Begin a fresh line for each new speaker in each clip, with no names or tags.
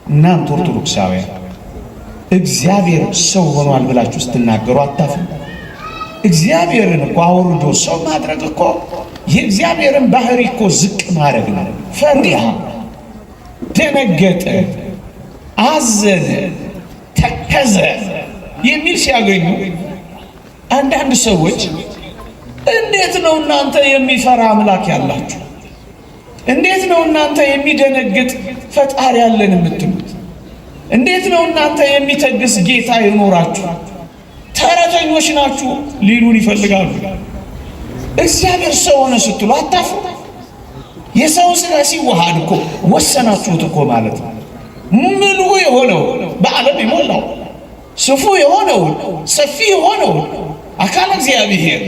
እናንተ ኦርቶዶክሳውያን እግዚአብሔር ሰው ሆኗል ብላችሁ ስትናገሩ አታፍሩ? እግዚአብሔርን እኮ አውርዶ ሰው ማድረግ እኮ የእግዚአብሔርን ባህሪ እኮ ዝቅ ማድረግ ነው። ፈሪሃ፣ ደነገጠ፣ አዘነ፣ ተከዘ የሚል ሲያገኙ አንዳንድ ሰዎች እንዴት ነው እናንተ የሚፈራ አምላክ ያላችሁ? እንዴት ነው እናንተ የሚደነግጥ ፈጣሪ ያለን የምትሉት? እንዴት ነው እናንተ የሚተግስ ጌታ ይኖራችሁ? ተረተኞች ናችሁ ሊሉን ይፈልጋሉ። እግዚአብሔር ሰው ሆነ ስትሉ አታፍሩ? የሰውን ሥጋ ሲዋሃድ እኮ ወሰናችሁት እኮ ማለት ነው። ምሉ የሆነው በዓለም የሞላው ስፉ የሆነው ሰፊ የሆነው አካል እግዚአብሔር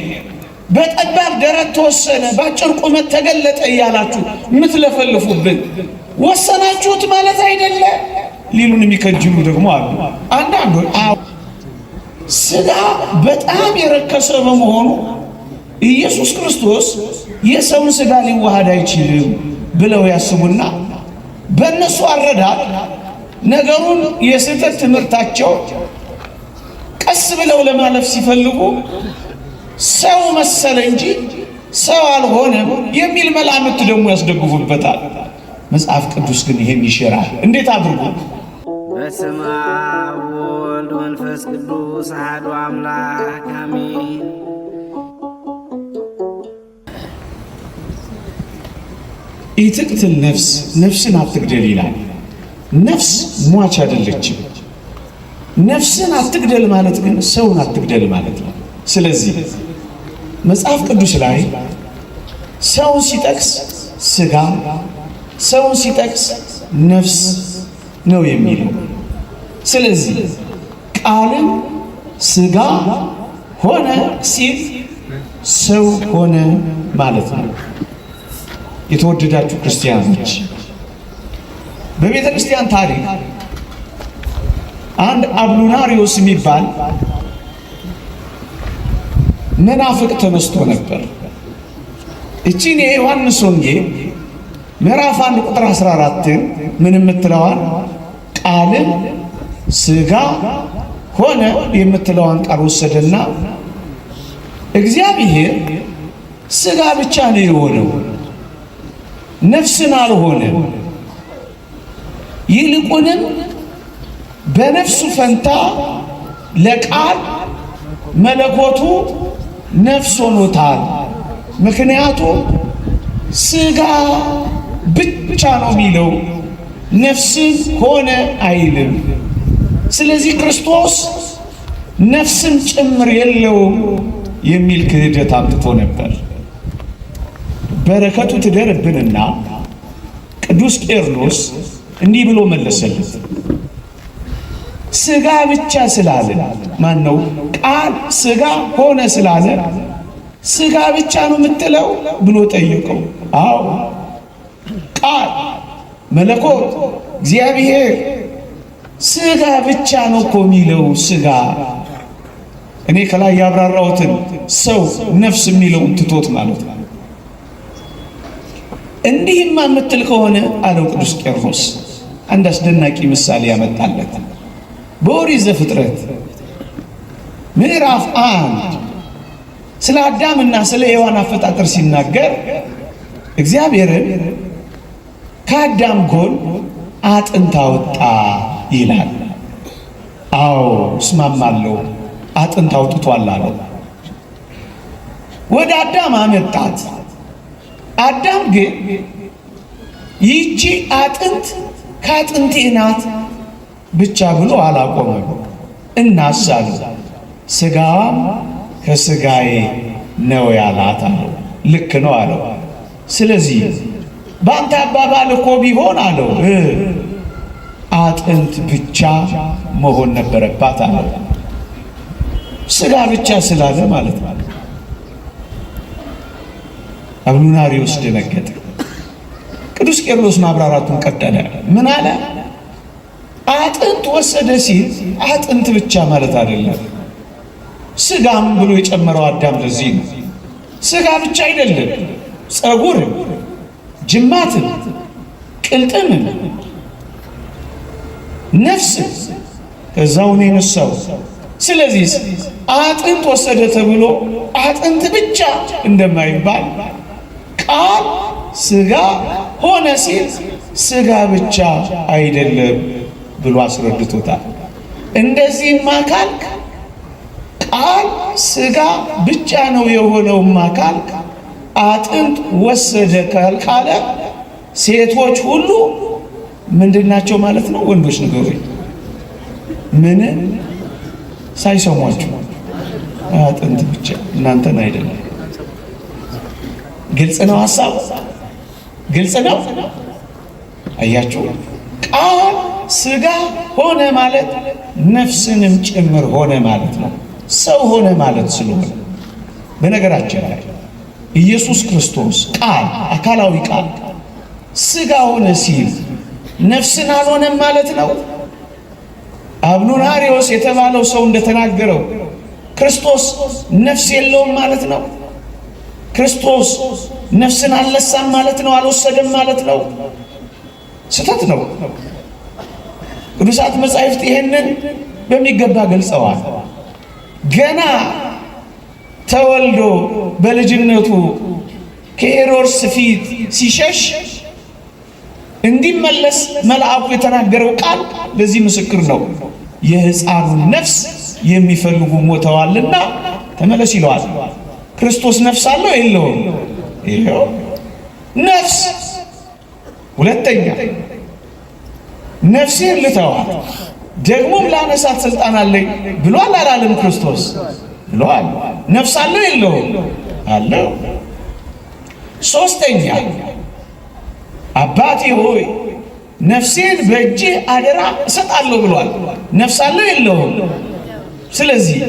በጠባብ ደረት ተወሰነ፣ በአጭር ቁመት ተገለጠ እያላችሁ የምትለፈልፉብን ወሰናችሁት ማለት አይደለ ሊሉን የሚከጅሉ ደግሞ አሉ። አንዳንዶች ሥጋ በጣም የረከሰ በመሆኑ ኢየሱስ ክርስቶስ የሰውን ሥጋ ሊዋሃድ አይችልም ብለው ያስቡና በእነሱ አረዳድ ነገሩን የስህተት ትምህርታቸው ቀስ ብለው ለማለፍ ሲፈልጉ ሰው መሰለ እንጂ ሰው አልሆነም የሚል መላምት ደግሞ ያስደግፉበታል። መጽሐፍ ቅዱስ ግን ይሄን ይሽራል። እንዴት አድርጎ?
በስመ አብ ወወልድ ወመንፈስ ቅዱስ አሐዱ አምላክ አሜን።
ኢትቅትል ነፍስ፣ ነፍስን አትግደል ይላል። ነፍስ ሟች አይደለችም። ነፍስን አትግደል ማለት ግን ሰውን አትግደል ማለት ነው። ስለዚህ መጽሐፍ ቅዱስ ላይ ሰውን ሲጠቅስ ሥጋ፣ ሰውን ሲጠቅስ ነፍስ ነው የሚለው። ስለዚህ ቃልም ሥጋ ሆነ ሲል ሰው ሆነ ማለት ነው። የተወደዳችሁ ክርስቲያኖች በቤተ ክርስቲያን ታሪክ አንድ አቡናሪዎስ የሚባል መናፍቅ ተነስቶ ነበር። እቺን የዮሐንስ ወንጌል ምዕራፍ 1 ቁጥር 14 ምን የምትለዋን ቃልም ሥጋ ሆነ የምትለዋን ቃል ወሰደና እግዚአብሔር ሥጋ ብቻ ነው የሆነው፣ ነፍስን አልሆነም። ይልቁንም በነፍሱ ፈንታ ለቃል መለኮቱ ነፍስ ሆኖታል። ምክንያቱም ሥጋ ብቻ ነው የሚለው፣ ነፍስን ሆነ አይልም። ስለዚህ ክርስቶስ ነፍስን ጭምር የለውም የሚል ክህደት አምጥቶ ነበር። በረከቱ ትደርብንና ቅዱስ ቄርሎስ እንዲህ ብሎ መለሰለት። ሥጋ ብቻ ስላለ ማን ነው ቃል ሥጋ ሆነ ስላለ ሥጋ ብቻ ነው የምትለው ብሎ ጠየቀው። አዎ ቃል መለኮት እግዚአብሔር ሥጋ ብቻ ነው እኮ የሚለው። ሥጋ እኔ ከላይ ያብራራሁትን ሰው ነፍስ የሚለውን ትቶት ማለት ነው። እንዲህማ የምትል ከሆነ አለው ቅዱስ ቄርሎስ አንድ አስደናቂ ምሳሌ ያመጣለት። በኦሪት ዘፍጥረት ምዕራፍ 1 ስለ አዳምና ስለ ሔዋን አፈጣጠር ሲናገር እግዚአብሔርን ከአዳም ጎን አጥንት አወጣ ይላል። አዎ እስማማለሁ፣ አጥንት አውጥቷል አለው። ወደ አዳም አመጣት። አዳም ግን ይህቺ አጥንት ከአጥንቴ ናት ብቻ ብሎ አላቆመም። እናሳሉ ሥጋዋም ከሥጋዬ ነው ያላት አለው። ልክ ነው አለው። ስለዚህ በአንተ አባባል እኮ ቢሆን አለው አጥንት ብቻ መሆን ነበረባት አለው። ሥጋ ብቻ ስላለ ማለት ነው። አቡናሪዎስ ደነገጠ። ቅዱስ ቄርሎስ ማብራራቱን ቀጠለ። ምን አለ? አጥንት ወሰደ ሲል አጥንት ብቻ ማለት አይደለም፣ ሥጋም ብሎ የጨመረው አዳም ለዚህ ነው። ሥጋ ብቻ አይደለም፣ ፀጉር፣ ጅማትን፣ ቅልጥምን፣ ነፍስ ከዛው ነው የነሳው። ስለዚህ አጥንት ወሰደ ተብሎ አጥንት ብቻ እንደማይባል ቃል ሥጋ ሆነ ሲል ሥጋ ብቻ አይደለም ብሎ አስረድቶታል። እንደዚህም አካል ቃል ሥጋ ብቻ ነው የሆነውም አካል አጥንት ወሰደ ካለ ሴቶች ሁሉ ምንድናቸው ማለት ነው? ወንዶች ንገሩኝ። ምን ሳይሰሟችሁ አጥንት ብቻ እናንተን አይደለም። ግልጽ ነው ሐሳቡ? ግልጽ ነው። አያችሁ፣ ቃል ሥጋ ሆነ ማለት ነፍስንም ጭምር ሆነ ማለት ነው። ሰው ሆነ ማለት ስለሆነ በነገራችን ላይ ኢየሱስ ክርስቶስ ቃል አካላዊ ቃል ሥጋ ሆነ ሲል ነፍስን አልሆነም ማለት ነው። አብኑናሪዎስ የተባለው ሰው እንደተናገረው ክርስቶስ ነፍስ የለውም ማለት ነው። ክርስቶስ ነፍስን አልነሳም ማለት ነው። አልወሰደም ማለት ነው። ስህተት ነው። ቅዱሳት መጻሕፍት ይሄንን በሚገባ ገልጸዋል። ገና ተወልዶ በልጅነቱ ከሄሮድስ ፊት ሲሸሽ እንዲመለስ መልአኩ የተናገረው ቃል ለዚህ ምስክር ነው። የሕፃኑን ነፍስ የሚፈልጉ ሞተዋልና ተመለስ ይለዋል። ክርስቶስ ነፍስ አለው የለውም? ይሄው ነፍስ። ሁለተኛ ነፍሴን ልተዋት ደግሞም ላነሳት ስልጣን አለኝ ብሏል አላለም? ክርስቶስ ብሏል። ነፍስ አለው የለውም? አለው። ሶስተኛ አባቴ ሆይ ነፍሴን በእጅህ አደራ እሰጣለሁ ብሏል። ነፍስ አለው የለውም? ስለዚህ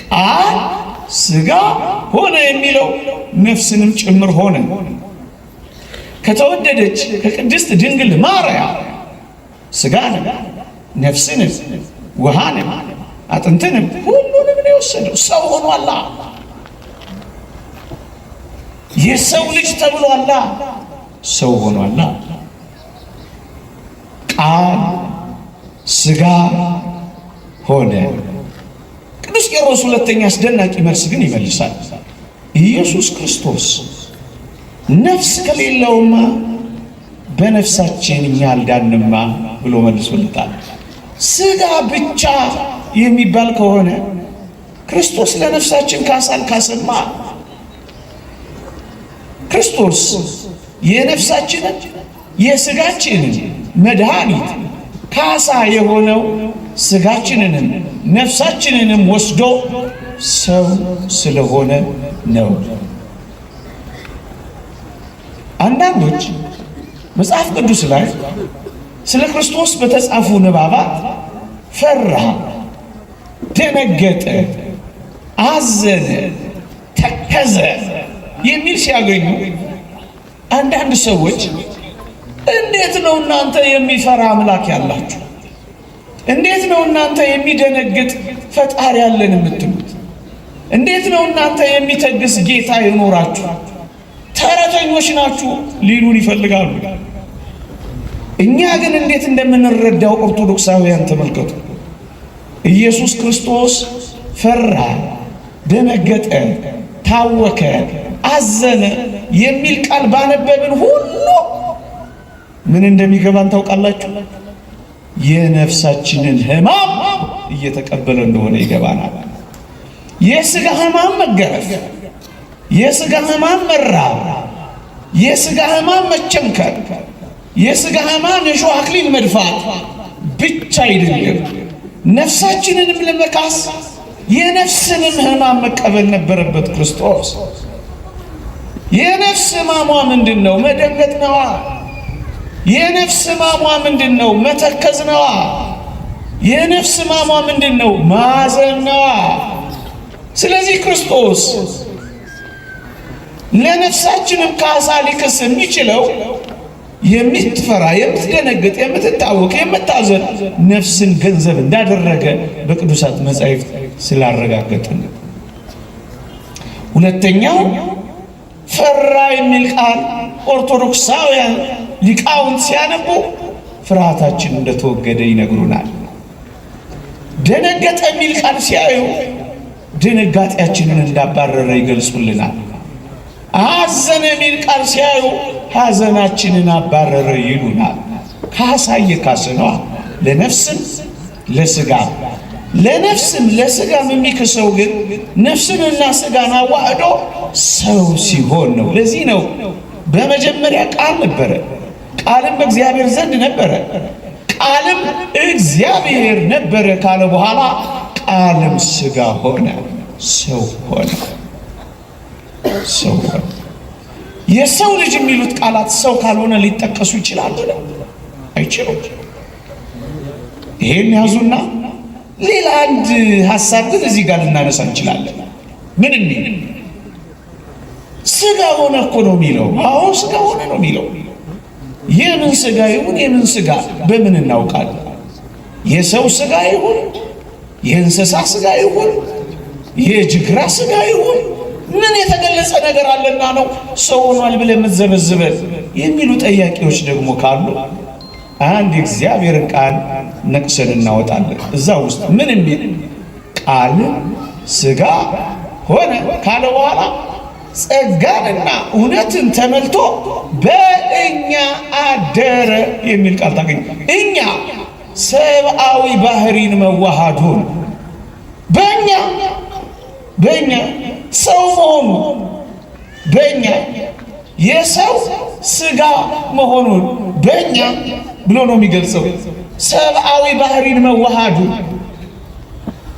ቃል ሥጋ ሆነ የሚለው ነፍስንም ጭምር ሆነ። ከተወደደች ከቅድስት ድንግል ማርያም ሥጋንም ነፍስንም ውሃንም አጥንትንም ሁሉንም ነው የወሰደው። ሰው ሆኗላ። የሰው ልጅ ተብሏላ። ሰው ሆኗላ። ቃል ሥጋ ሆነ። ቅዱስ ቄርሎስ ሁለተኛ አስደናቂ መልስ ግን ይመልሳል። ኢየሱስ ክርስቶስ ነፍስ ከሌለውማ በነፍሳችን እኛ አልዳንማ ብሎ መልሶለታል። ሥጋ ብቻ የሚባል ከሆነ ክርስቶስ ለነፍሳችን ካሳን ካሰማ ክርስቶስ የነፍሳችንን የሥጋችንን መድኃኒት ካሳ የሆነው ሥጋችንንም ነፍሳችንንም ወስዶ ሰው ስለሆነ ነው። አንዳንዶች መጽሐፍ ቅዱስ ላይ ስለ ክርስቶስ በተጻፉ ንባባት ፈራ፣ ደነገጠ፣ አዘነ፣ ተከዘ የሚል ሲያገኙ አንዳንድ ሰዎች እንዴት ነው እናንተ የሚፈራ አምላክ ያላችሁ? እንዴት ነው እናንተ የሚደነግጥ ፈጣሪ ያለን የምትሉት? እንዴት ነው እናንተ የሚተግስ ጌታ ይኖራችሁ? ተረተኞች ናችሁ ሊሉን ይፈልጋሉ። እኛ ግን እንዴት እንደምንረዳው ኦርቶዶክሳውያን ተመልከቱ። ኢየሱስ ክርስቶስ ፈራ፣ ደነገጠ፣ ታወከ፣ አዘነ የሚል ቃል ባነበብን ሁሉ ምን እንደሚገባን ታውቃላችሁ? የነፍሳችንን ሕማም እየተቀበለ እንደሆነ ይገባናል። የሥጋ ሕማም መገረፍ፣ የሥጋ ሕማም መራብ፣ የሥጋ ሕማም መቸንከር፣ የሥጋ ሕማም የሾህ አክሊል መድፋት ብቻ አይደለም፣ ነፍሳችንንም ለመካስ የነፍስንም ሕማም መቀበል ነበረበት ክርስቶስ። የነፍስ ሕማሟ ምንድን ነው? መደንገጥ ነዋ። የነፍስ ሕማሟ ምንድን ነው? መተከዝ ነዋ። የነፍስ ሕማሟ ምንድን ነው? ማዘን ነዋ። ስለዚህ ክርስቶስ ለነፍሳችንም ካሳ ሊክስ የሚችለው የምትፈራ፣ የምትደነግጥ፣ የምትታወቅ፣ የምታዘን ነፍስን ገንዘብ እንዳደረገ በቅዱሳት መጻሕፍት ስላረጋገጥን። ሁለተኛው ፈራ የሚል ቃል ኦርቶዶክሳውያን ሊቃውንት ሲያነቡ ፍርሃታችን እንደተወገደ ይነግሩናል። ደነገጠ የሚል ቃል ሲያዩ ድንጋጤያችንን እንዳባረረ ይገልጹልናል። አዘነ የሚል ቃል ሲያዩ ሐዘናችንን አባረረ ይሉናል። ካሳየ ካስነዋ ለነፍስም ለስጋ ለነፍስም ለስጋም የሚክሰው ግን ነፍስንና ስጋን አዋህዶ ሰው ሲሆን ነው። ለዚህ ነው በመጀመሪያ ቃል ነበረ፣ ቃልም በእግዚአብሔር ዘንድ ነበረ፣ ቃልም እግዚአብሔር ነበረ ካለ በኋላ ቃልም ስጋ ሆነ፣ ሰው ሆነ። ሰው ሆነ። የሰው ልጅ የሚሉት ቃላት ሰው ካልሆነ ሊጠቀሱ ይችላሉ? አይችሉም። ይሄን ያዙና ሌላ አንድ ሐሳብ ግን እዚህ ጋር ልናነሳ እንችላለን። ምን እንዴ ስጋ ሆነ እኮ ነው የሚለው። አዎ ስጋ ሆነ ነው የሚለው። የምን ስጋ ይሁን የምን ስጋ በምን እናውቃለን? የሰው ስጋ ይሁን የእንስሳ ስጋ ይሁን የጅግራ ስጋ ይሁን ምን የተገለጸ ነገር አለና ነው ሰው ሆኗል ብለን የምትዘበዝበን የሚሉ ጠያቂዎች ደግሞ ካሉ አንድ እግዚአብሔርን ቃል ነቅሰን እናወጣለን። እዛ ውስጥ ምን የሚል ቃል ስጋ ሆነ ካለ በኋላ ጸጋንና እውነትን ተመልቶ በእኛ አደረ የሚል ቃል ታገኝ። እኛ ሰብአዊ ባህሪን መዋሃዱን በእኛ ሰው መሆኑ በእኛ የሰው ስጋ መሆኑን በእኛ ብሎ ነው የሚገልጸው። ሰብአዊ ባህሪን መዋሃዱ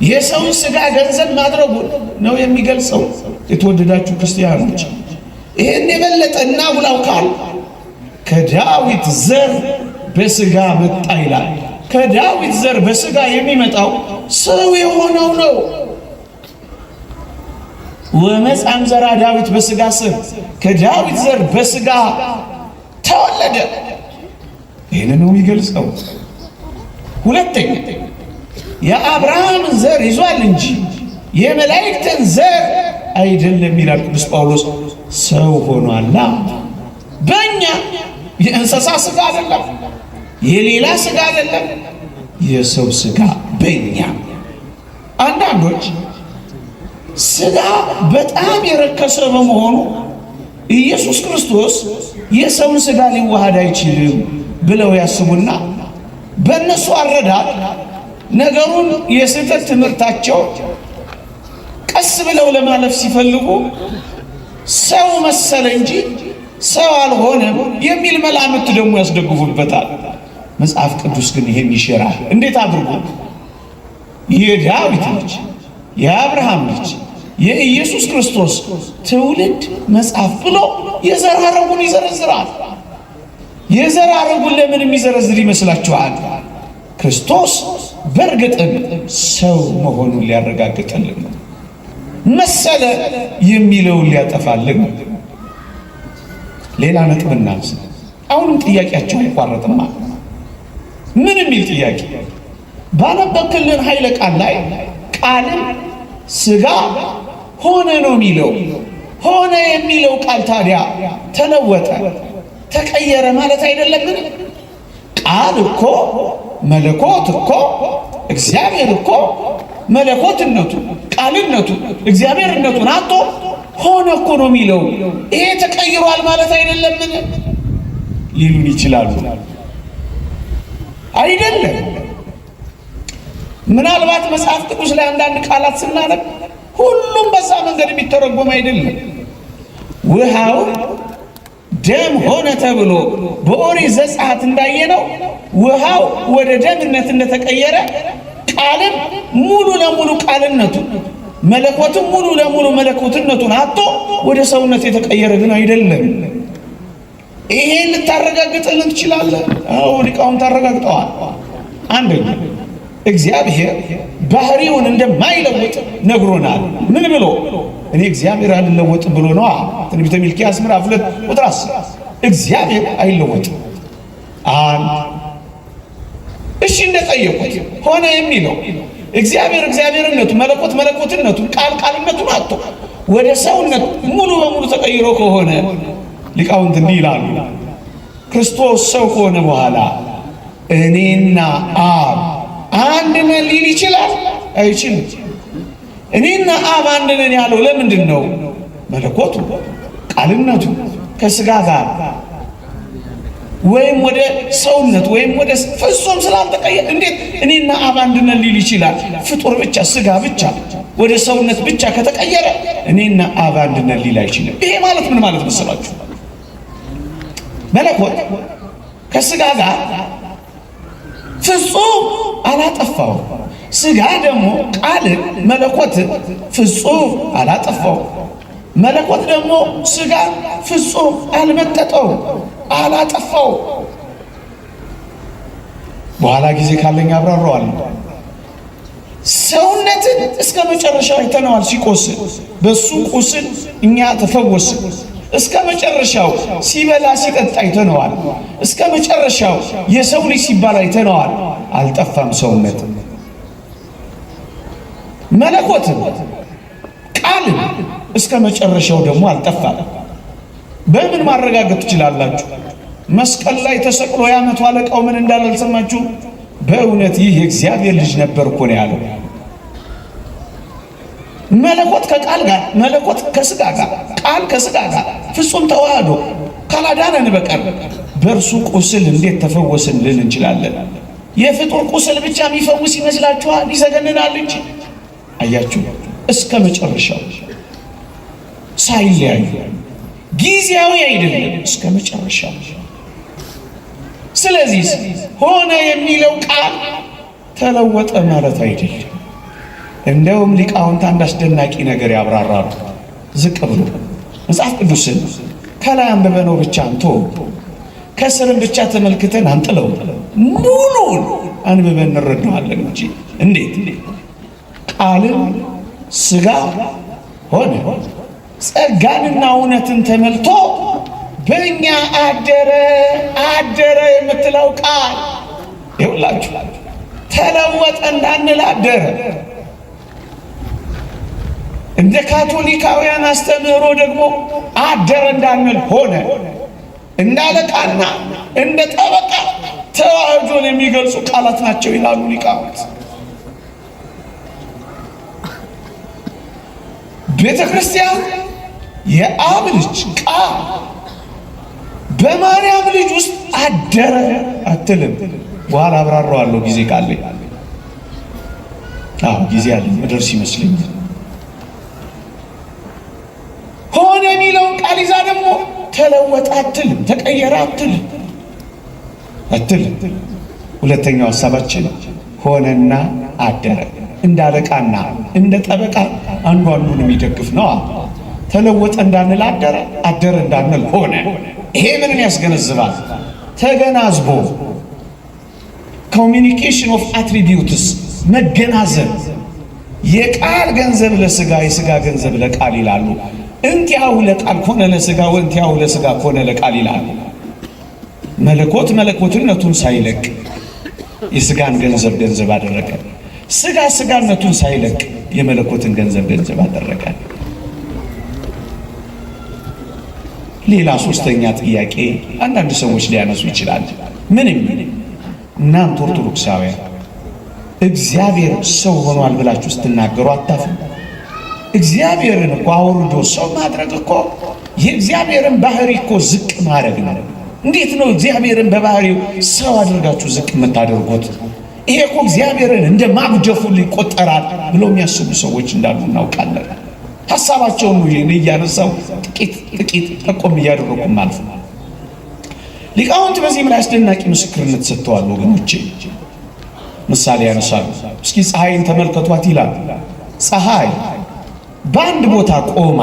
የሰውን ስጋ ገንዘብ ማድረጉ ነው የሚገልጸው። የተወደዳችሁ ክርስቲያኖች ይህን የበለጠ እናጉላው ካል ከዳዊት ዘር በስጋ መጣ ይላል። ከዳዊት ዘር በስጋ የሚመጣው ሰው የሆነው ነው። ወመጻም ዘራ ዳዊት በስጋ ስም ከዳዊት ዘር በስጋ ተወለደ። ይህን ነው የሚገልጸው። ሁለተኛ የአብርሃምን ዘር ይዟል እንጂ የመላእክትን ዘር አይደለም ይላል ቅዱስ ጳውሎስ። ሰው ሆኗላ። በእኛ የእንስሳ ስጋ አይደለም፣ የሌላ ስጋ አይደለም፣ የሰው ስጋ በእኛ። አንዳንዶች ስጋ በጣም የረከሰ በመሆኑ ኢየሱስ ክርስቶስ የሰውን ስጋ ሊዋሃድ አይችልም ብለው ያስቡና በእነሱ አረዳድ ነገሩን የስህተት ትምህርታቸው ቀስ ብለው ለማለፍ ሲፈልጉ ሰው መሰለ እንጂ ሰው አልሆነም የሚል መላምት ደግሞ ያስደግፉበታል። መጽሐፍ ቅዱስ ግን ይሄን ይሽራል። እንዴት አድርጎ? የዳዊት ልጅ የአብርሃም ልጅ የኢየሱስ ክርስቶስ ትውልድ መጽሐፍ ብሎ የዘር ሐረጉን ይዘረዝራል። የዘር ሐረጉን ለምን የሚዘረዝር ይመስላችኋል? ክርስቶስ በእርግጥም ሰው መሆኑን ሊያረጋግጥልን ነው። መሰለ የሚለውን ሊያጠፋልን ነው። ሌላ ነጥብ እናንሳ። አሁንም ጥያቄያቸው አይቋረጥም። ምን የሚል ጥያቄ? ባነበብክልን ኃይለ ቃል ላይ ቃልም ስጋ ሆነ ነው የሚለው። ሆነ የሚለው ቃል ታዲያ ተለወጠ ተቀየረ ማለት አይደለምን? ቃል እኮ መለኮት እኮ እግዚአብሔር እኮ መለኮትነቱ ቃልነቱ እግዚአብሔርነቱን አጥቶ ሆነ እኮ ነው የሚለው። ይሄ ተቀይሯል ማለት አይደለምን ሊሉን ይችላሉ። አይደለም። ምናልባት መጽሐፍ ቅዱስ ላይ አንዳንድ ቃላት ስናነብ ሁሉም በዛ መንገድ የሚተረጎም አይደለም። ውሃው ደም ሆነ ተብሎ በኦሪት ዘጸአት እንዳየነው ውሃው ወደ ደምነት እንደተቀየረ ቃልም ሙሉ ለሙሉ ቃልነቱ መለኮትም ሙሉ ለሙሉ መለኮትነቱን አጥቶ ወደ ሰውነት የተቀየረ ግን አይደለም። ይሄን ልታረጋግጥልን ትችላለህ? አዎ ሊቃውንት አረጋግጠዋል። አንደኛ እግዚአብሔር ባህሪውን እንደማይለወጥ ነግሮናል። ምን ብሎ? እኔ እግዚአብሔር አልለወጥም ብሎ ነው። ትንቢተ ሚልክያስ ምዕራፍ 2 ቁጥር 10 እግዚአብሔር አይለወጥም። እሺ እንደጠየቁት ሆነ የሚለው እግዚአብሔር እግዚአብሔርነቱ መለኮት መለኮትነቱ ቃል ቃልነቱን አጥቶ ወደ ሰውነት ሙሉ በሙሉ ተቀይሮ ከሆነ ሊቃውንት እንዲህ ይላሉ። ክርስቶስ ሰው ከሆነ በኋላ እኔና አብ አንድ ነን ሊል ይችላል? አይችልም። እኔና አብ አንድ ነን ያለው ለምንድን ነው? መለኮቱ ቃልነቱ ከሥጋ ጋር ወይም ወደ ሰውነት ወይም ወደ ፍጹም ስላልተቀየረ እንዴት እኔና አብ አንድ ነን ሊል ይችላል? ፍጡር ብቻ ሥጋ ብቻ ወደ ሰውነት ብቻ ከተቀየረ እኔና አብ አንድ ነን ሊል አይችልም። ይሄ ማለት ምን ማለት መሰላችሁ? መለኮት ከሥጋ ጋር ፍጹም አላጠፋው፣ ሥጋ ደግሞ ቃል መለኮት ፍጹም አላጠፋው። መለኮት ደግሞ ሥጋ ፍጹም አልመጠጠው፣ አላጠፋው። በኋላ ጊዜ ካለኝ አብራራዋለሁ። ሰውነትን እስከ መጨረሻው አይተነዋል። ሲቆስል በሱ ቁስል እኛ ተፈወስን። እስከ መጨረሻው ሲበላ ሲጠጣ አይተነዋል። እስከ መጨረሻው የሰው ልጅ ሲባል አይተነዋል። አልጠፋም ሰውነት። መለኮት ቃል እስከ መጨረሻው ደግሞ አልጠፋም። በምን ማረጋገጥ ትችላላችሁ? መስቀል ላይ ተሰቅሎ የዓመቱ አለቃው ምን እንዳለ አልሰማችሁ? በእውነት ይህ የእግዚአብሔር ልጅ ነበር እኮ ነው ያለው። መለኮት ከቃል ጋር፣ መለኮት ከሥጋ ጋር፣ ቃል ከሥጋ ጋር ፍጹም ተዋህዶ ካላዳነን በቀር በእርሱ ቁስል እንዴት ተፈወስን ልል እንችላለን? የፍጡር ቁስል ብቻ የሚፈውስ ይመስላችኋል? ይዘገንናል እንጂ። አያችሁ፣ እስከ መጨረሻው ሳይለያዩ ጊዜያዊ አይደለም፣ እስከ መጨረሻው። ስለዚህ ሆነ የሚለው ቃል ተለወጠ ማለት አይደለም። እንደውም ሊቃውንት አንድ አስደናቂ ነገር ያብራራሉ። ዝቅ ብሎ መጽሐፍ ቅዱስን ከላይ አንብበነው ብቻ አንቶ ከስርም ብቻ ተመልክተን አንጥለው፣ ሙሉን አንብበን እንረዳዋለን እንጂ እንዴት ቃልም ሥጋ ሆነ ጸጋንና እውነትን ተመልቶ በእኛ አደረ የምትለው ቃል ይውላችሁ ተለወጠ እንዳንል አደረ። እንደ ካቶሊካውያን አስተምህሮ ደግሞ አደረ እንዳንል ሆነ። እንደ አለቃና እንደ ጠበቃ ተዋህዶን የሚገልጹ ቃላት ናቸው ይላሉ ሊቃውንት። ቤተ ክርስቲያን የአብ ልጅ ቃል በማርያም ልጅ ውስጥ አደረ አትልም። በኋላ አብራራዋለሁ ጊዜ ካለኝ። ጊዜ አለ መድረስ ይመስለኛል። ሆነ የሚለውን ቃል ይዛ ደግሞ ተለወጠ አትልም፣ ተቀየረ አትልም። ሁለተኛው ሐሳባችን ሆነና አደረ። እንደ አለቃና እንደ ጠበቃ አንዱ አንዱን የሚደግፍ ነው። ተለወጠ እንዳንል አደረ እንዳንል ሆነ። ይሄ ምንን ያስገነዝባል? ተገናዝቦ ኮሚኒኬሽን ኦፍ አትሪቢዩትስ መገናዘብ። የቃል ገንዘብ ለሥጋ የሥጋ ገንዘብ ለቃል ይላሉ። እንቲያው ለቃል ኮነ ለሥጋ ወንቲያው ለሥጋ ኮነ ለቃል ይላሉ። መለኮት መለኮትነቱን ሳይለቅ የሥጋን ገንዘብ ገንዘብ አደረገ። ሥጋ ሥጋነቱን ሳይለቅ የመለኮትን ገንዘብ ገንዘብ አደረገ። ሌላ ሶስተኛ ጥያቄ አንዳንድ ሰዎች ሊያነሱ ይችላል። ምንም እናንተ ኦርቶዶክሳውያን እግዚአብሔር ሰው ሆኗል ብላችሁ ስትናገሩ አታፍሩ? እግዚአብሔርን እኮ አውርዶ ሰው ማድረግ እኮ የእግዚአብሔርን ባህሪ እኮ ዝቅ ማድረግ ነው። እንዴት ነው እግዚአብሔርን በባህሪው ሰው አድርጋችሁ ዝቅ የምታደርጉት? ይሄ እኮ እግዚአብሔርን እንደ ማጉደፉ ይቆጠራል ብለው የሚያስቡ ሰዎች እንዳሉ እናውቃለን። ሐሳባቸውን ነው ይሄን እያነሳው ጥቂት ጠቆም እያደረኩም አልፎ ሊቃውንት በዚህም ላይ አስደናቂ ምስክርነት ሰጥተዋል። ወገኖቼ ምሳሌ ያነሳሉ። እስኪ ፀሐይን ተመልከቷት ይላል። ፀሐይ በአንድ ቦታ ቆማ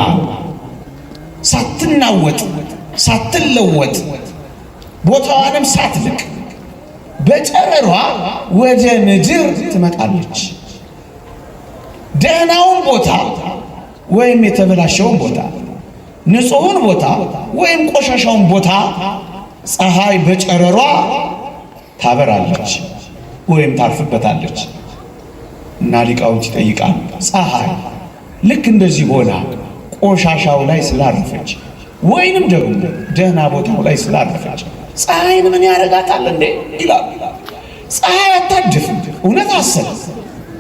ሳትናወጥ ሳትለወጥ ቦታዋንም ሳትልቅ በጨረሯ ወደ ምድር ትመጣለች። ደህናውን ቦታ ወይም የተበላሸውን ቦታ፣ ንጹሑን ቦታ ወይም ቆሻሻውን ቦታ ፀሐይ በጨረሯ ታበራለች ወይም ታርፍበታለች። እና ሊቃውንት ይጠይቃሉ፣ ፀሐይ ልክ እንደዚህ ሆና ቆሻሻው ላይ ስላረፈች ወይንም ደግሞ ደህና ቦታው ላይ ስላረፈች ፀሐይን ምን ያደርጋታል እንዴ ይላሉ። ፀሐይ አታድፍም፣ እውነት አሰረ።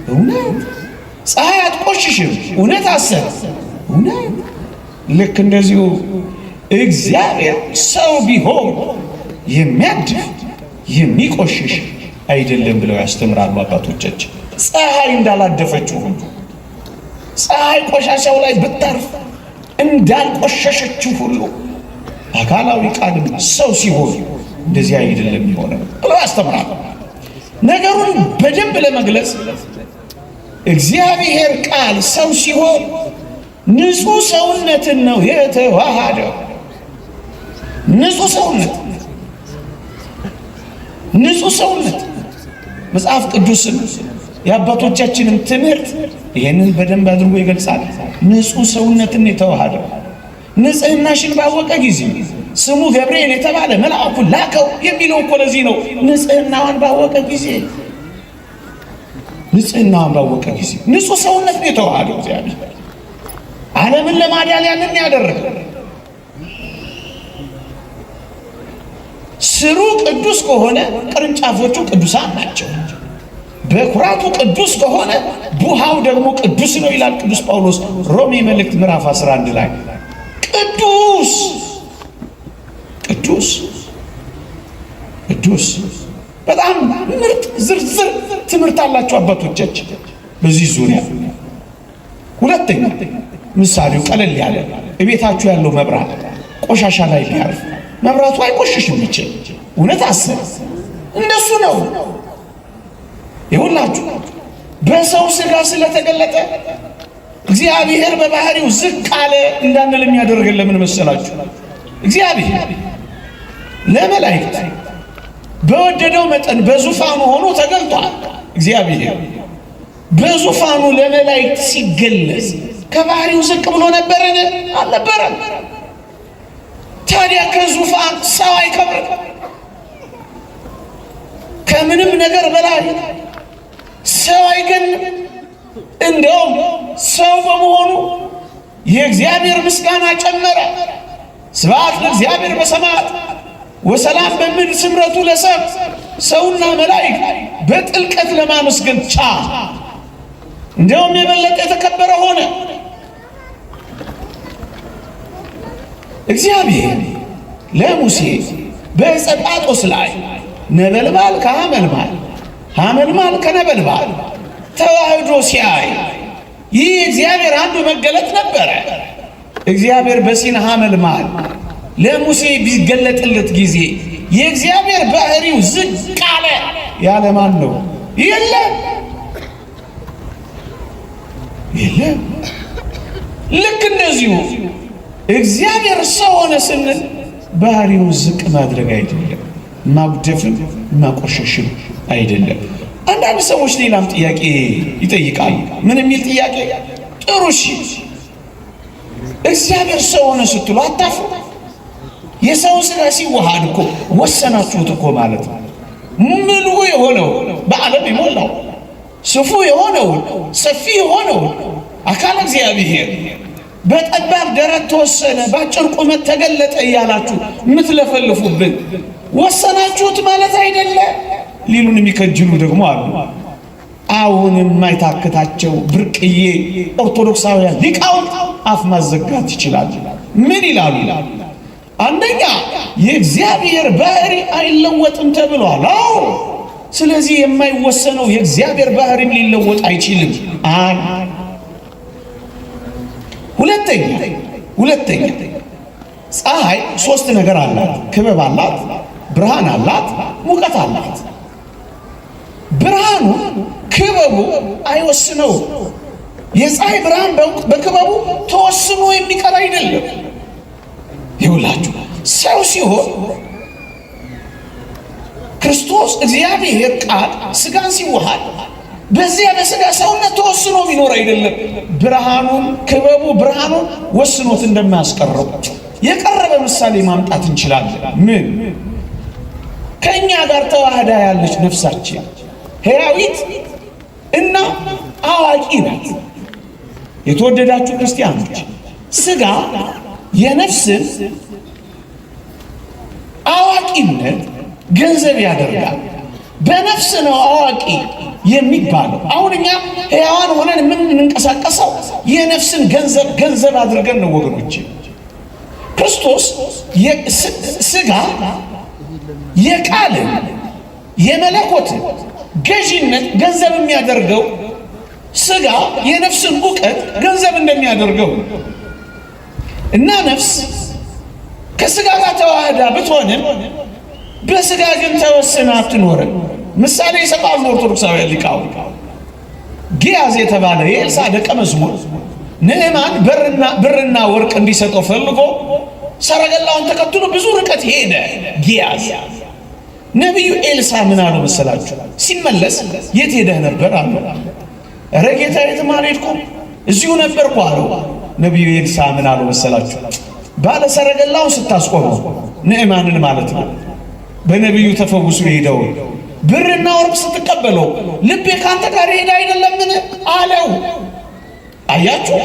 እውነት ፀሐይ አትቆሽሽም፣ እውነት አሰረ። እውነት ልክ እንደዚሁ እግዚአብሔር ሰው ቢሆን የሚያድፍ የሚቆሽሽ አይደለም ብለው ያስተምራሉ አባቶቻችን። ፀሐይ እንዳላደፈችው ሁሉ ፀሐይ ቆሻሻው ላይ ብታርፍ እንዳልቆሸሸችው ሁሉ አካላዊ ቃልም ሰው ሲሆን እንደዚህ አይደለም የሚሆነው ብለው ያስተምራሉ። ነገሩን በደንብ ለመግለጽ እግዚአብሔር ቃል ሰው ሲሆን ንጹሕ ሰውነትን ነው የተዋሃደው። ንጹሕ ሰውነት፣ ንጹሕ ሰውነት መጽሐፍ ቅዱስን የአባቶቻችንም ትምህርት ይሄንን በደንብ አድርጎ ይገልጻል። ንጹሕ ሰውነትን የተዋሃደው ንጽሕናሽን ባወቀ ጊዜ ስሙ ገብርኤል የተባለ መልአኩን ላከው የሚለው እኮ ለዚህ ነው። ንጽሕናዋን ባወቀ ጊዜ፣ ንጽሕናዋን ባወቀ ጊዜ ንጹሕ ሰውነትን የተዋሃደው እግዚአብሔር ዓለምን ለማዳን ያንን ያደረገ። ስሩ ቅዱስ ከሆነ ቅርንጫፎቹ ቅዱሳን ናቸው። በኩራቱ ቅዱስ ከሆነ ቡሃው ደግሞ ቅዱስ ነው ይላል ቅዱስ ጳውሎስ ሮሜ መልእክት ምዕራፍ 11 ላይ። ቅዱስ ቅዱስ ቅዱስ በጣም ምርጥ ዝርዝር ትምህርት አላቸው አባቶቻችን በዚህ ዙሪያ። ሁለተኛ ምሳሌው ቀለል ያለ እቤታችሁ ያለው መብራት ቆሻሻ ላይ ቢያርፍ መብራቱ አይቆሽሽም ይችል እውነት አሰብ እንደሱ ነው። ይሁላችሁ በሰው ሥጋ ስለተገለጠ እግዚአብሔር በባህሪው ዝቅ አለ እንዳንል የሚያደርገን ለምን መሰላችሁ? እግዚአብሔር ለመላእክት በወደደው መጠን በዙፋኑ ሆኖ ተገልጧል። እግዚአብሔር በዙፋኑ ለመላእክት ሲገለጽ ከባህሪው ዝቅ ብሎ ነበርን? አልነበረም። ታዲያ ከዙፋን ሰው አይከብርም? ከምንም ነገር በላይ ሰው አይገንም? እንደውም ሰው በመሆኑ የእግዚአብሔር ምስጋና ጨመረ። ስብሐት ለእግዚአብሔር በሰማያት ወሰላም በምድር ስምረቱ ለሰብ። ሰውና መላእክት በጥልቀት ለማመስገን ቻለ። እንደውም የበለጠ የተከበረ ሆነ። እግዚአብሔር ለሙሴ በዕፀ ጳጦስ ላይ ነበልባል ከሐመልማል ሐመልማል ከነበልባል ተዋህዶ ሲያይ ይህ እግዚአብሔር አንዱ መገለጥ ነበረ። እግዚአብሔር በሲና ሐመልማል ለሙሴ ቢገለጥለት ጊዜ የእግዚአብሔር ባህሪው ዝቅ አለ ያለ ማን ነው? የለም የለም። ልክ እንደዚሁ እግዚአብሔር ሰው ሆነ ስንል ባህሪውን ዝቅ ማድረግ አይደለም፣ ማጉደፍም ማቆሸሽም አይደለም። አንዳንድ ሰዎች ሌላም ጥያቄ ይጠይቃሉ። ምን የሚል ጥያቄ? ጥሩ እሺ፣ እግዚአብሔር ሰው ሆነ ስትሉ አታፍሩ? የሰውን ሥጋ ሲዋሃድ እኮ ወሰናችሁት እኮ ማለት ነው። ምልኡ የሆነው በዓለም የሞላው ስፉ የሆነው ሰፊ የሆነው አካል እግዚአብሔር በጠባብ ደረት ተወሰነ፣ በአጭር ቁመት ተገለጠ እያላችሁ የምትለፈልፉብን ወሰናችሁት ማለት አይደለም ሊሉን የሚከጅሉ ደግሞ አሉ። አሁን የማይታክታቸው ብርቅዬ ኦርቶዶክሳውያን ሊቃውንት አፍ ማዘጋት ይችላል። ምን ይላሉ? አንደኛ የእግዚአብሔር ባህሪ አይለወጥም ተብሏል። አዎ፣ ስለዚህ የማይወሰነው የእግዚአብሔር ባህሪም ሊለወጥ አይችልም። ሁለተኛ ፀሐይ ሶስት ነገር አላት። ክበብ አላት፣ ብርሃን አላት፣ ሙቀት አላት። ብርሃኑ ክበቡ አይወስነው። የፀሐይ ብርሃን በክበቡ ተወስኖ የሚቀር አይደለም። ይውላችሁ ሰው ሲሆን ክርስቶስ እግዚአብሔር ቃል ሥጋን ሲዋሃድ በዚያ በሥጋ ሰውነት ተወስኖ የሚኖር አይደለም። ብርሃኑን ክበቡ ብርሃኑን ወስኖት እንደማያስቀረው የቀረበ ምሳሌ ማምጣት እንችላለን። ምን? ከእኛ ጋር ተዋህዳ ያለች ነፍሳችን ሕያዊት እና አዋቂ ናት። የተወደዳችሁ ክርስቲያኖች ሥጋ የነፍስን አዋቂነት ገንዘብ ያደርጋል። በነፍስ ነው አዋቂ የሚባለው። አሁን እኛ ሕያዋን ሆነን የምንንቀሳቀሰው የነፍስን ገንዘብ አድርገን ነው ወገኖች። ክርስቶስ ሥጋ የቃልን የመለኮትን ገዢነት ገንዘብ የሚያደርገው ሥጋ የነፍስን ዕውቀት ገንዘብ እንደሚያደርገው እና ነፍስ ከሥጋ ጋር ተዋህዳ ብትሆንም በሥጋ ግን ተወስና አትኖርም። ምሳሌ ይሰጣሉ ኦርቶዶክሳውያን ሊቃውንት። ጊያዝ የተባለ የኤልሳዕ ደቀ መዝሙር ንዕማን ብርና ወርቅ እንዲሰጠው ፈልጎ ሰረገላውን ተከትሎ ብዙ ርቀት ሄደ። ጊያዝ ነቢዩ ኤልሳዕ ምን አለው መሰላችሁ? ሲመለስ የት ሄደህ ነበር አለው። ኧረ ጌታዬ የትም አልሄድኩም እዚሁ ነበርኩ አለው። ነቢዩ ኤልሳዕ ምን አለው መሰላችሁ? ባለ ሰረገላውን ስታስቆመው ንዕማንን ማለት ነው፣ በነቢዩ ተፈውሱ ሄደው ብርና ወርቅ ስትቀበለው ልቤ ካንተ ጋር ሄደ አይደለምን አለው። አያችሁ፣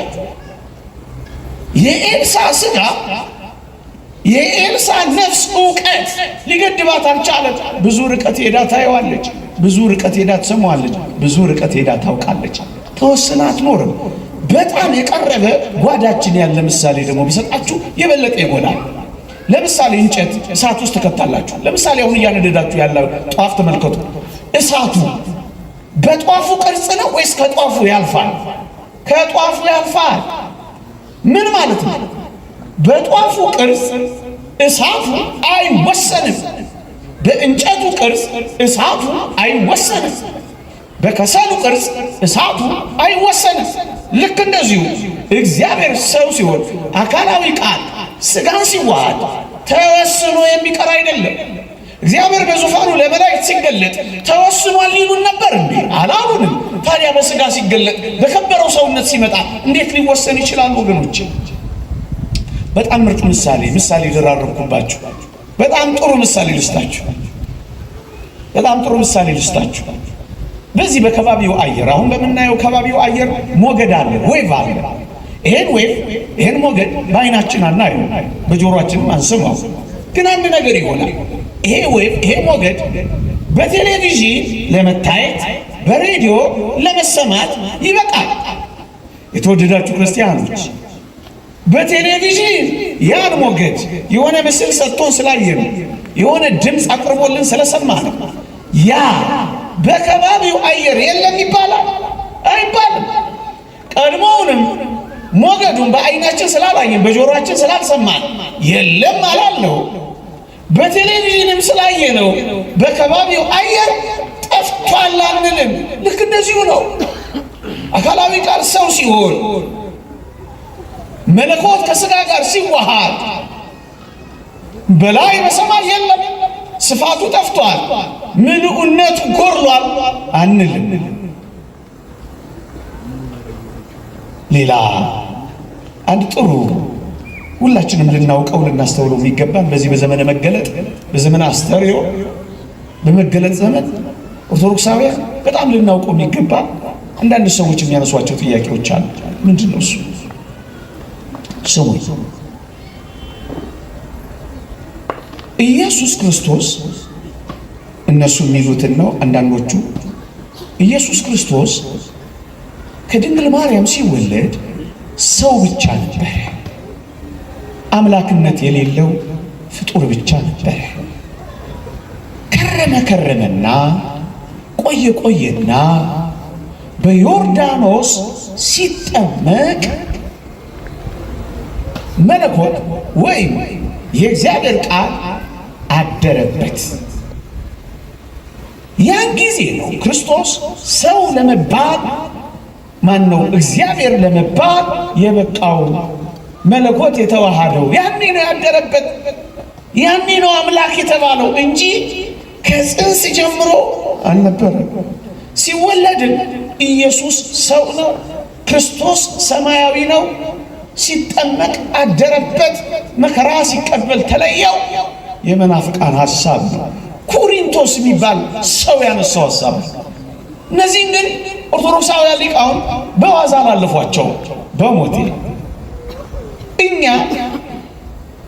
የኤልሳዕ ሥጋ የኤልሳዕ ነፍስ ዕውቀት ሊገድባት አልቻለም። ብዙ ርቀት ሄዳ ታየዋለች፣ ብዙ ርቀት ሄዳ ትሰማዋለች፣ ብዙ ርቀት ሄዳ ታውቃለች። ተወስና አትኖርም። በጣም የቀረበ ጓዳችን ያለ ምሳሌ ደግሞ ቢሰጣችሁ የበለጠ ይጎዳል። ለምሳሌ እንጨት እሳት ውስጥ ተከታላችሁ። ለምሳሌ አሁን እያነደዳችሁ ያለው ጧፍ ተመልከቱ። እሳቱ በጧፉ ቅርጽ ነው ወይስ ከጧፉ ያልፋል? ከጧፉ ያልፋል። ምን ማለት ነው? በጧፉ ቅርጽ እሳቱ አይወሰንም። በእንጨቱ ቅርጽ እሳቱ አይወሰንም። በከሰሉ ቅርጽ እሳቱ አይወሰንም። ልክ እንደዚሁ እግዚአብሔር ሰው ሲሆን አካላዊ ቃል ሥጋን ሲዋሃድ ተወስኖ የሚቀር አይደለም። እግዚአብሔር በዙፋኑ ለመላእክት ሲገለጥ ተወስኗል ሊሉን ነበር እንዴ? አላሉንም። ታዲያ በሥጋ ሲገለጥ በከበረው ሰውነት ሲመጣ እንዴት ሊወሰን ይችላል ወገኖች? በጣም ምርጥ ምሳሌ ደራረብኩባችሁ። በጣም ጥሩ ምሳሌ ልስጣችሁ። በዚህ በከባቢው አየር አሁን በምናየው ከባቢው አየር ሞገድ አለ፣ ዌቭ አለ። ይሄን ሞገድ በዓይናችን አናየው፣ በጆሮአችንም አንሰማው። ግን አንድ ነገር ይሆናል። ይሄ ሞገድ በቴሌቪዥን ለመታየት በሬዲዮ ለመሰማት ይበቃል። የተወደዳችሁ ክርስቲያኖች በቴሌቪዥን ያን ሞገድ የሆነ ምስል ሰጥቶን ስላየን የሆነ ድምፅ አቅርቦልን ስለሰማን ያ በከባቢው አየር የለም ይባላል? አይባልም። ቀድሞውንም ሞገዱን በዓይናችን ስላላየን በጆሮአችን ስላልሰማን የለም አላልነው። በቴሌቪዥንም ስላየነው በከባቢው አየር ጠፍቷል አንልም። ልክ እንደዚሁ ነው። አካላዊ ቃል ሰው ሲሆን መለኮት ከሥጋ ጋር ሲዋሃድ በላይ በሰማይ የለም፣ ስፋቱ ጠፍቷል፣ ምሉዕነቱ ጎድሏል አንልም። ሌላ አንድ ጥሩ ሁላችንም ልናውቀው ልናስተውለው የሚገባን በዚህ በዘመነ መገለጥ በዘመነ አስተርእዮ በመገለጥ ዘመን ኦርቶዶክሳውያን በጣም ልናውቀው የሚገባ አንዳንድ ሰዎች የሚያነሷቸው ጥያቄዎች አሉ። ምንድን ነው እሱ? ስሙ። ኢየሱስ ክርስቶስ እነሱ የሚሉትን ነው አንዳንዶቹ። ኢየሱስ ክርስቶስ ከድንግል ማርያም ሲወለድ ሰው ብቻ ነበር፣ አምላክነት የሌለው ፍጡር ብቻ ነበር። ከረመና ቆየና በዮርዳኖስ ሲጠመቅ መለኮት ወይም የእግዚአብሔር ቃል አደረበት። ያን ጊዜ ነው ክርስቶስ ሰው ለመባል እግዚአብሔር ለመባል የበቃው፣ መለኮት የተዋሃደው። ያኔ ነው ያደረበት፣ ያኔ ነው አምላክ የተባለው እንጂ ከጽንስ ጀምሮ አልነበረም። ሲወለድም ኢየሱስ ሰው ነው፣ ክርስቶስ ሰማያዊ ነው። ሲጠመቅ አደረበት፣ መከራ ሲቀበል ተለየው። የመናፍቃን ሐሳብ ነው። ኮሪንቶስ የሚባል ሰው ያነሳው ሐሳብ ነው። እነዚህን ግን ኦርቶዶክሳውያን ሊቃውንት በዋዛ አላለፏቸው በሞቴ። እኛ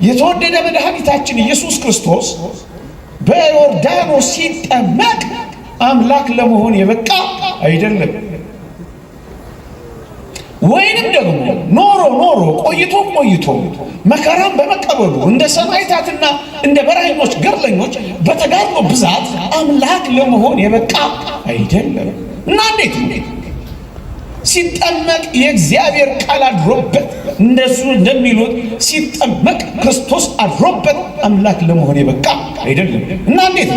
የተወደደ መድኃኒታችን ኢየሱስ ክርስቶስ በዮርዳኖስ ሲጠመቅ አምላክ ለመሆን የበቃ አይደለም። ወይንም ደግሞ ኖሮ ቆይቶ መከራን በመቀበሉ እንደ ሰማዕታትና እንደ በረኞች ገድለኞች በተጋድሎ ብዛት አምላክ ለመሆን የበቃ አይደለም። እና እንዴት ሲጠመቅ የእግዚአብሔር ቃል አድሮበት እንደሱ እንደሚሉት ሲጠመቅ ክርስቶስ አድሮበት አምላክ ለመሆን የበቃ አይደለም። እና እንዴት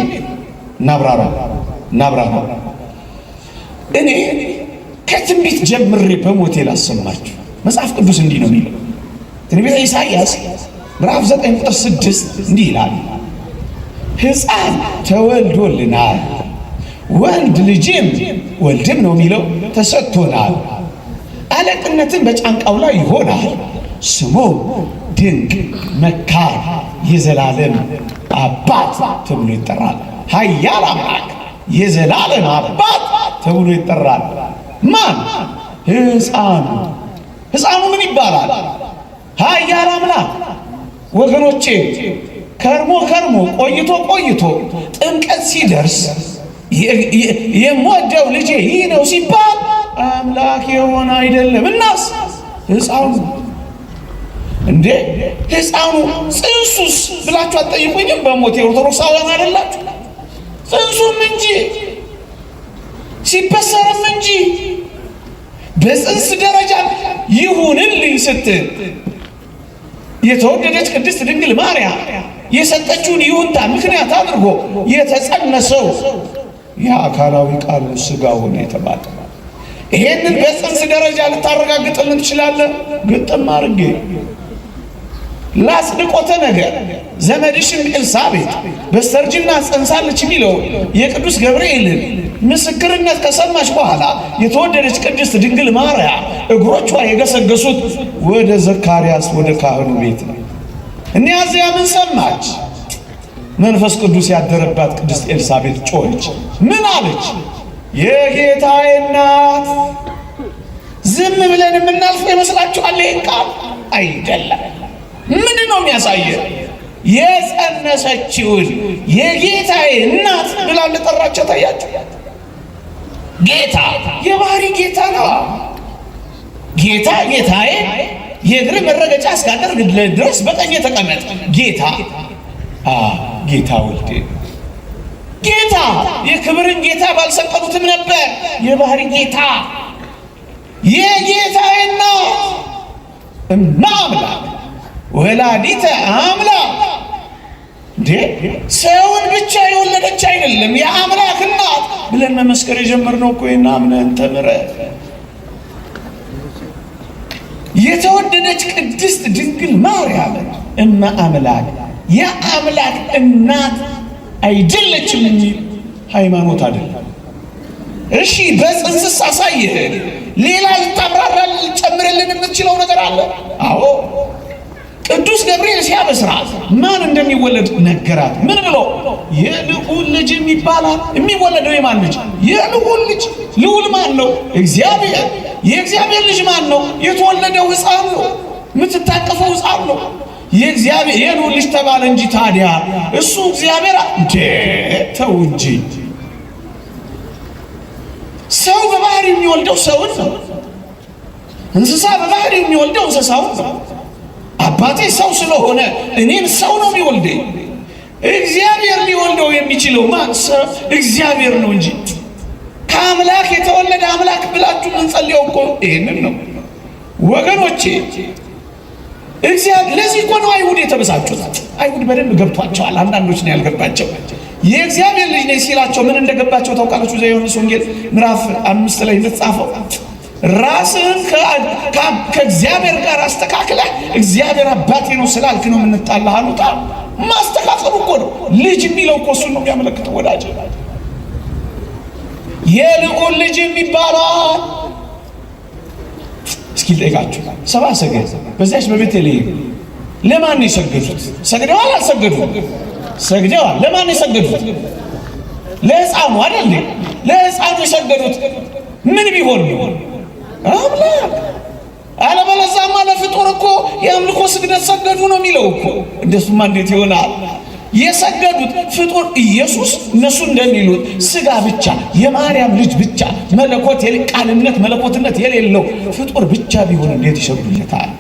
እናብራራ። እኔ ከትንቢት ጀምሬ በሞቴ ላሰማችሁ። መጽሐፍ ቅዱስ እንዲህ ነው የሚለው። ትንቢተ ኢሳይያስ ምዕራፍ 9 ቁጥር 6 እንዲህ ይላል፣ ሕፃን ተወልዶልናል፣ ወንድ ልጅም ወልድም ነው የሚለው ተሰጥቶናል፣ አለቅነትን በጫንቃው ላይ ይሆናል፣ ስሙም ድንቅ መካር፣ የዘላለም አባት ተብሎ ይጠራል። ኃያል አምላክ፣ የዘላለም አባት ተብሎ ይጠራል። ማን? ሕፃኑ ምን ይባላል? ኃያል አምላክ። ወገኖቼ ከርሞ ቆይቶ ጥምቀት ሲደርስ የምወደው ልጄ ይህ ነው ሲባል አምላክ የሆነ አይደለም። እናስ ሕፃኑ እንዴ ሕፃኑ ጽንሱስ ብላችሁ አትጠይቁኝም? በሞቴ ኦርቶዶክሳውያን አይደላችሁ? ጽንሱም እንጂ ሲበሰርም እንጂ በጽንስ ደረጃ ይሁንልኝ ስትል የተወደደች ቅድስት ድንግል ማርያም የሰጠችውን ይሁንታ ምክንያት አድርጎ የተጸነሰው የአካላዊ ቃሉ ሥጋ ሆነ የተባለ ይሄንን በጽንስ ደረጃ ልታረጋግጥልን ትችላለህ? ግጥም አድርጌ ላጽድቆተ ነገር ዘመድሽን ኤልሳቤጥ በስተርጅና ጸንሳለች የሚለው የቅዱስ ገብርኤልን ምስክርነት ከሰማች በኋላ የተወደደች ቅድስት ድንግል ማርያም እግሮቿ የገሰገሱት ወደ ዘካርያስ ወደ ካህኑ ቤት ነው። እኒያዚያ ምን ሰማች? መንፈስ ቅዱስ ያደረባት ቅድስት ኤልሳቤጥ ጮኸች። ምን አለች? የጌታዬ እናት። ዝም ብለን የምናልፈው ይመስላችኋል? ይህን ቃል አይደለም። ምንድን ነው የሚያሳየው? የጸነሰችውን የጌታዬ እናት ብላ እንደጠራቸው ታያችሁ። ጌታ የባህሪ ጌታ ነው። ጌታ ጌታዬ የእግር መረገጫ እስካደርግ ድረስ በቀኝ ተቀመጥ። ጌታ ወልድ ጌታ የክብርን ጌታ ባልሰቀሉትም ነበር። የባህሪ ጌታ የጌታዬ እናት እማ አምላክ ወላዲተ አምላክ። እንዴ ሰውን ብቻ የወለደች አይደለም የአምላክ እናት ብለን መመስከር የጀመርነው እኮ አምነን ተምረን የተወደደች ቅድስት ድንግል ማርያም እመ አምላክ የአምላክ እናት አይደለችም የሚል ሃይማኖት አይደለም። እሺ በጽንስስ አሳየህ። ሌላ ልታብራራልን ልጨምርልን የምትችለው ነገር አለ? አዎ ቅዱስ ገብርኤል ሲያበስራት ማን እንደሚወለድ ነገራት። ምን ብሎ? የልዑል ልጅ ይባላል። የሚወለደው የማን ልጅ? የልዑል ልጅ። ልዑል ማን ነው? እግዚአብሔር። የእግዚአብሔር ልጅ ማን ነው? የተወለደው ሕፃን ነው። የምትታቀፈው ሕፃን ነው። የእግዚአብሔር የልዑል ልጅ ተባለ እንጂ ታዲያ እሱ እግዚአብሔር ተው እንጂ። ሰው በባህሪ የሚወልደው ሰውን ነው። እንስሳ በባህሪ የሚወልደው እንስሳውን ነው። አባቴ ሰው ስለሆነ እኔም ሰው ነው የሚወልደኝ። እግዚአብሔር ሊወልደው የሚችለው ማን? እግዚአብሔር ነው እንጂ ከአምላክ የተወለደ አምላክ ብላችሁ እንጸልየው እኮ ይሄንን ነው ወገኖቼ። እግዚአብሔር ለዚህ እኮ ነው አይሁድ የተበሳጩት። አይሁድ በደንብ ገብቷቸዋል። አንዳንዶች ነው ያልገባቸው። የእግዚአብሔር ልጅ ነኝ ሲላቸው ምን እንደገባቸው ታውቃላችሁ? ዘዮሐንስ ወንጌል ምዕራፍ 5 ላይ እንደተጻፈው ራስህን ከእግዚአብሔር ጋር አስተካክለህ እግዚአብሔር አባቴ ነው ስላልክ ነው የምንጣላህ አሉት። ማስተካከሉ እኮ ነው። ልጅ የሚለው እኮ እሱን ነው የሚያመለክተው ወዳጅ። የልዑል ልጅ ይባላል። እስኪ ልጠይቃችሁ፣ ሰብአ ሰገል በዚያች በቤተልሔም ለማን ነው የሰገዱት? ሰግደዋል? አልሰገዱም? ሰግደዋል። ለማን ነው የሰገዱት? ለሕፃኑ አይደል? ለሕፃኑ የሰገዱት ምን ቢሆን ነው? አምላክ። አለበለዚያማ ለፍጡር እኮ የአምልኮ ስግደት ሰገዱ ነው የሚለው እኮ። እንደሱማ እንዴት ይሆናል? የሰገዱት ፍጡር ኢየሱስ እነሱ እንደሚሉት ስጋ ብቻ የማርያም ልጅ ብቻ መለኮት ቃልነት መለኮትነት የሌለው ፍጡር ብቻ ቢሆን እንዴት ይሰግዱለታል?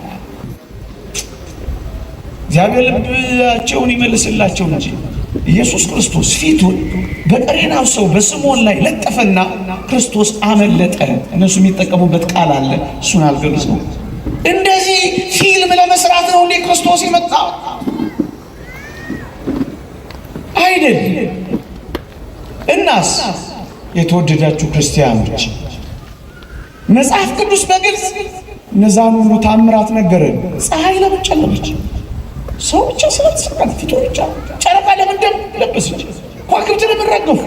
እግዚአብሔር ልባቸውን ይመልስላቸው እንጂ ኢየሱስ ክርስቶስ ፊቱን በቀሬናው ሰው በስምዖን ላይ ለጠፈና ክርስቶስ አመለጠ። እነሱ የሚጠቀሙበት ቃል አለ፣ እሱን አልገልጸው። እንደዚህ ፊልም ለመስራት ነው እንዴ ክርስቶስ የመጣው? አይደለም። እናስ የተወደዳችሁ ክርስቲያኖች መጽሐፍ ቅዱስ በግልጽ እነዛን ሁሉ ታምራት ነገረን። ፀሐይ ለምን ጨለመች? ሰው ብቻ ስለተሰቀለ ፊቱ ብቻ። ጨረቃ ለምን ደም ለበሰች? ከዋክብት ለምን ረገፉ?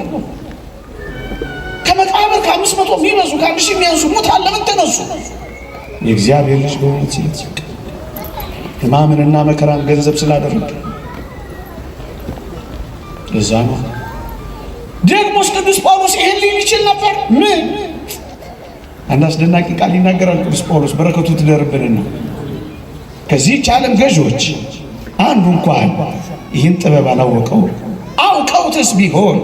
ከመቃብር ከ500 የሚበዙ ከ1000 የሚያንሱ ሙታን ለምን ተነሱ? የእግዚአብሔር ልጅ በእውነት ስለተሰቀለ ሕማምንና መከራን ገንዘብ ስላደረገ ለዛ ነው። ደግሞስ ቅዱስ ጳውሎስ ይሄን ሊል ይችል ነበር። ምን አንድ አስደናቂ ቃል ይናገራል ቅዱስ ጳውሎስ፣ በረከቱ ትደርብንና ከዚህች ዓለም ገዢዎች አንዱ እንኳን ይህን ጥበብ አላወቀው፣ አውቀውትስ ቢሆን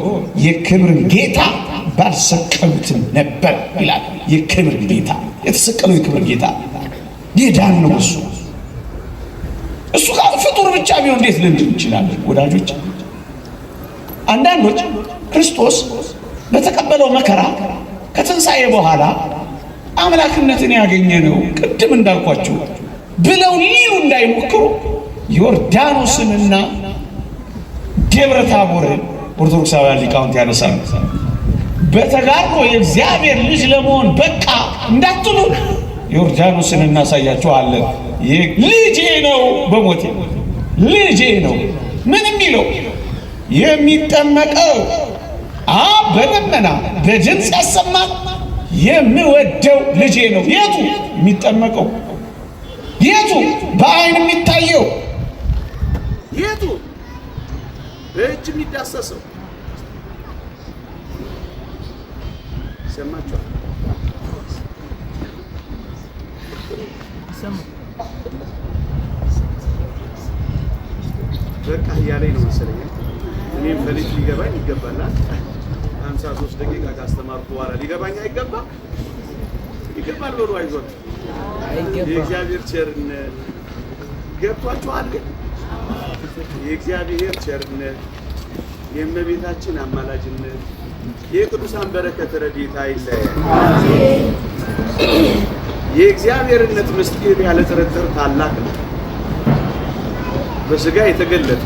የክብርን ጌታ ባልሰቀሉትም ነበር ይላል። የክብር ጌታ የተሰቀለው የክብር ጌታ ዲዳን ነው። እሱ ፍጡር ብቻ ቢሆን እንዴት ልንል እንችላለን? ወዳጆች አንዳንዶች ክርስቶስ በተቀበለው መከራ ከትንሣኤ በኋላ አምላክነትን ያገኘ ነው ቅድም እንዳልኳችሁ ብለው ሊሉ እንዳይሞክሩ ዮርዳኖስንና ደብረ ታቦርን ኦርቶዶክሳውያን ሊቃውንት ያነሳሉ። በተጋድሎ የእግዚአብሔር ልጅ ለመሆን በቃ እንዳትሉ ዮርዳኖስን እናሳያችኋለን። ልጄ ነው፣ በሞቴ ልጄ ነው። ምን የሚለው የሚጠመቀው አብ በደመና በድምፅ ያሰማል የምወደው ልጄ ነው። የቱ የሚጠመቀው? የቱ በአይን የሚታየው? የቱ በእጅ የሚዳሰሰው? ሰማችኋል? በቃ እያለኝ ነው መሰለኝ። እኔም በልጅ ሊገባኝ ይገባላል። 53 ደቂቃ ካስተማርኩ በኋላ ሊገባኝ አይገባ? ይገባል። በሉ አይዞህ። የእግዚአብሔር ቸርነት ገብቷችኋል? ግን የእግዚአብሔር ቸርነት፣ የእመቤታችን አማላጅነት፣ የቅዱሳን በረከት ረድኤት አይለየን። የእግዚአብሔርነት ምስጢር ያለ ጥርጥር ታላቅ ነው። በሥጋ የተገለጠ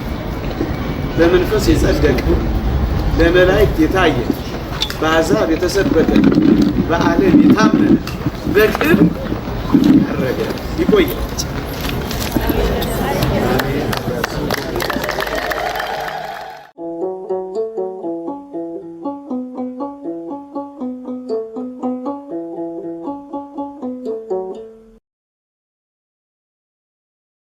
በመንፈስ የጸደቀ ለመላእክት የታየ በአሕዛብ የተሰበከ በዓለም የታመነ በቅርብ ያረገ ይቆያል።